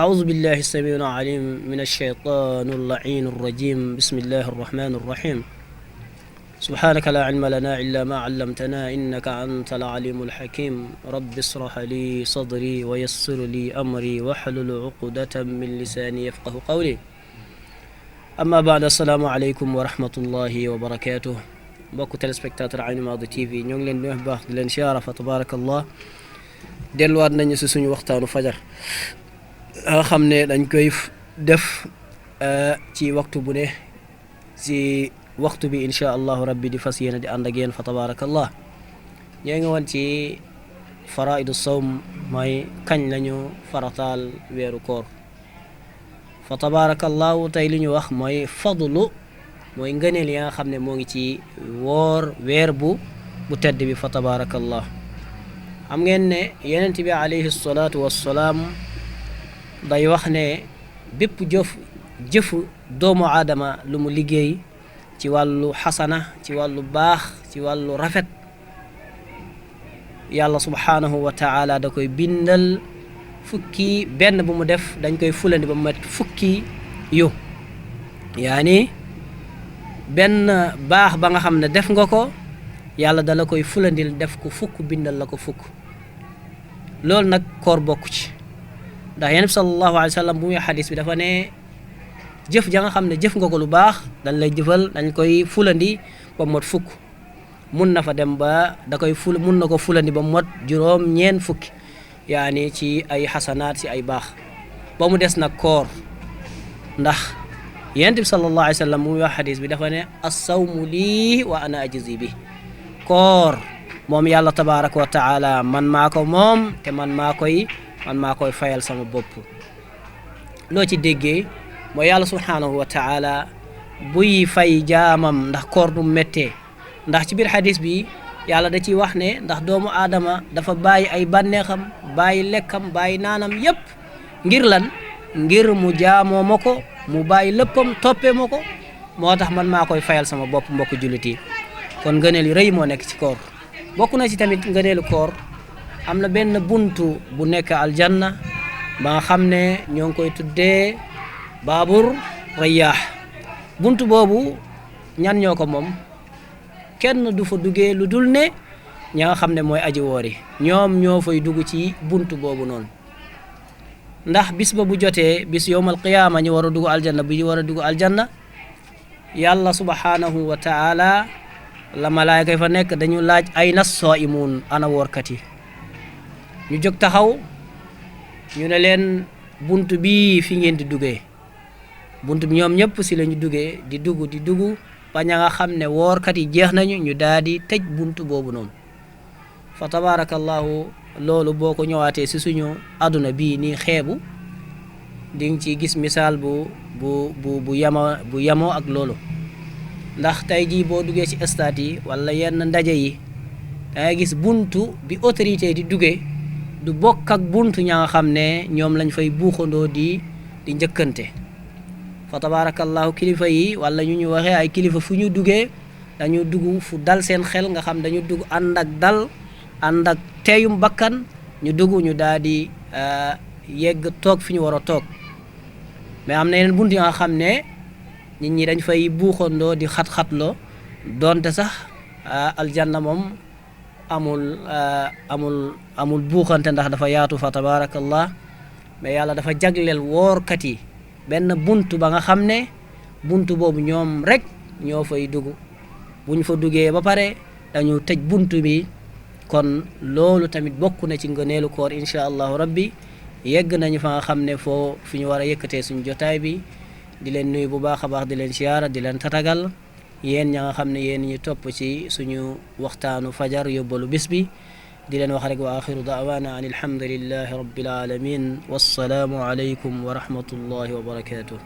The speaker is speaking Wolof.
أعوذ بالله السميع العليم من الشيطان اللعين الرجيم. بسم الله الرحمن الرحيم. سبحانك لا علم لنا إلا ما علمتنا إنك أنت العليم الحكيم. رب اشرح لي صدري ويسر لي أمري واحلل عقدة من لساني يفقه قولي. أما بعد، السلام عليكم ورحمة الله وبركاته. mbokk téléspectateur Aynu Maadi TV ñoo ngi leen di wax baax di leen siyaara fa tabarakallah. delluwaat nañu si suñu waxtaanu fajar nga xam ne dañ koy def ci waxtu bu ne si waxtu bi insha allahu rabbi di fas yéene di ànd ak yéen fa tabarakallah. ñoo ngi woon ci faraidu sawm, mooy kañ lañu farataal weeru koor fa tabarakallahu. tey li ñu wax mooy fadlu, mooy ngëneel yi nga xam ne moo ngi ci woor weer bu tedd bi fa tabarakallah. xam ngeen ne yonent bi alayhi salaatu wassalaam day wax ne bépp jëfu doomu aadama lu mu liggéey ci wàllu xasana, ci wàllu baax, ci wàllu rafet, yàlla subhaanahu wa taala da koy bindal fukki benn bu mu def dañ koy fulandi ba mu mat fukki yu. yaani benn baax ba nga xam ne def nga ko, yàlla dala koy fulandil def ko fukk, bindal la ko fukk. loolu nag koor bokku ci, ndax yonent bi sallallahu alayhi wa sallam bu muy xadis bi dafa ne jëf ja nga xam ne jëf nga ko lu baax dañ lay jëfal, dañ koy fulandi ba mot fukk. mun na fa dem ba mun na ko fulandi ba mot juróom ñeen fukki, yaani ci ay xasanaat, ci ay baax. ba mu des nag koor, ndax yonent bi sallallahu alayhi wa sallam bu muy wax xadis bi dafa ne as-sawmu lii wa ana ajzi bi. koor moom yàlla tabaraka wa taala man maa ko moom, te man maa koy fayal sama bopp. loo ci déggee mooy yàlla subhanahu wa taala buy fay jaamam ndax koor du méttee, ndax ci biir xadis bi yàlla da ciy wax ne ndax doomu aadama dafa bàyyi ay bànneexam, bàyyi lekkam, bàyyi naanam yépp ngir lan? ngir mu jaamoo ma ko, mu bàyyi léppam toppee ma ko. moo tax man maa koy fayal sama bopp. mbokk jullit yi, kon ngëneel yu rëy moo nekk ci koor. bokk na ci tamit ngëneelu koor, am na benn buntu bu nekk aljanna ba nga xam ne ñoo ngi koy tuddee baabur rayaax. buntu boobu ñan ñoo ko moom? kenn du fa duggee lu dul ne ña nga xam ne mooy aji woor yi, ñoom ñoo fay dugg ci buntu boobu noonu. ndax bis ba bu jotee, bis yowmal qiyaama ñu war a dugg aljanna, bu ñu war a dugg aljanna, yàlla subhanahu wa taala la malaayka yi fa nekk dañu laaj ayna saa'imuun, ana woorkat yi. ñu jóg taxaw, ñu ne leen bunt bi fi ngeen di duggee. bunt bi ñoom ñëpp si la ñu duggee, di dugg ba ña nga xam ne woorkat yi jeex nañu, ñu daal di tëj bunt boobu noonu. fa tabarakallahu, loolu boo ko ñëwaatee si suñu àdduna bii nii xeebu, di nga ci gis misaal bu yamoo ak loolu. ndax tey jii boo duggee ci stade yi wala yenn ndaje yi, dangay gis buntu bi autorité di duggee du bokk ak buntu ña nga xam ne ñoom lañ fay buuxandoo di njëkkante. fa tabarakallahu, kilifa yi wala ñu waxee ay kilifa fu ñu duggee dañu dugg fu dal seen xel, nga xam dañu dugg ànd ak dal, ànd ak teeyum bakkan. ñu dugg ñu daal di yegg toog fi ñu war a toog. mais am na yeneen buntu yi nga xam ne nit ñi dañ fay buuxandoo di xat-xatloo, doonte sax aljanna moom amul buuxante ndax dafa yaatu fa tabarakallah. mais yàlla dafa jagleel woorkat yi benn buntu ba nga xam ne buntu boobu ñoom rek ñoo fay dugg. buñ fa duggee ba pare dañu tëj buntu bi. kon loolu tamit bokk na ci ngëneelu koor insha allahu rabbi. yegg nañu fa nga xam ne fi ñu war a yëkkatee suñu jotaay bi. di leen nuyu bu baax a baax, di leen siyaara, di leen tatagal yéen ña nga xam ne yéen ñu topp ci suñu waxtaanu fajar yóbbalu bis bi. di leen wax rek wa axiru daawaana an alhamdulillahi rabbil alamin, wassalaamu alaykum wa rahmatullahi wa barakatuh.